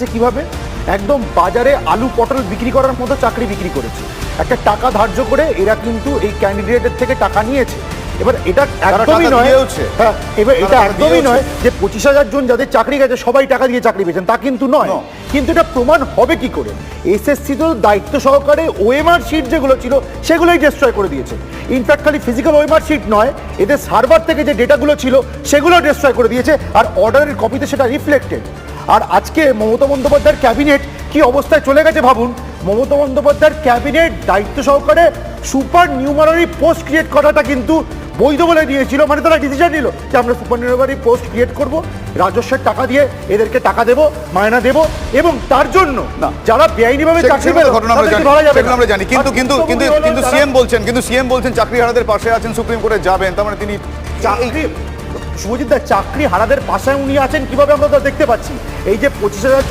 এসেছে কিভাবে? একদম বাজারে আলু পটল বিক্রি করার মতো চাকরি বিক্রি করেছে। একটা টাকা ধার্য করে এরা কিন্তু এই ক্যান্ডিডেটের থেকে টাকা নিয়েছে। এবার এটা একদমই নয়, হ্যাঁ, এবার এটা একদমই নয় যে 25,000 জন যাদের চাকরি গেছে সবাই টাকা দিয়ে চাকরি পেয়েছেন, তা কিন্তু নয়। কিন্তু এটা প্রমাণ হবে কি করে? এসএসসি তো দায়িত্ব সহকারে ওএমআর শিট যেগুলো ছিল সেগুলোই ডিস্ট্রয় করে দিয়েছে। ইনফ্যাক্ট খালি ফিজিক্যাল ওএমআর শিট নয়, এদের সার্ভার থেকে যে ডেটাগুলো ছিল সেগুলো ডিস্ট্রয় করে দিয়েছে, আর অর্ডারের কপিতে সেটা রিফ্লেক্টেড। আর আজকে মমতা বন্দ্যোপাধ্যায়ের ক্যাবিনেট কি অবস্থায় চলে গেছে ভাবুন। মমতা বন্দ্যোপাধ্যায়ের ক্যাবিনেট দায়িত্ব সহকারে সুপার নিউমারারি পোস্ট ক্রিয়েট করাটা কিন্তু বৈধ বলে দিয়েছিল। মানে তারা ডিসিশন নিল যে আমরা সুপার নিউমারারি পোস্ট ক্রিয়েট করব, রাজস্বের টাকা দিয়ে এদেরকে টাকা দেব, মায়না দেব, এবং তার জন্য যারা বেআইনিভাবে চাকরি পেল আমরা জানি। কিন্তু সিএম বলছেন চাকরি হারাদের পাশে আছেন, সুপ্রিম কোর্টে যাবেন। তার মানে তিনি শুভজিৎ দা চাকরি হারাদের পাশে উনি আছেন কিভাবে আমরা দেখতে পাচ্ছি। এই যে 25,000 জন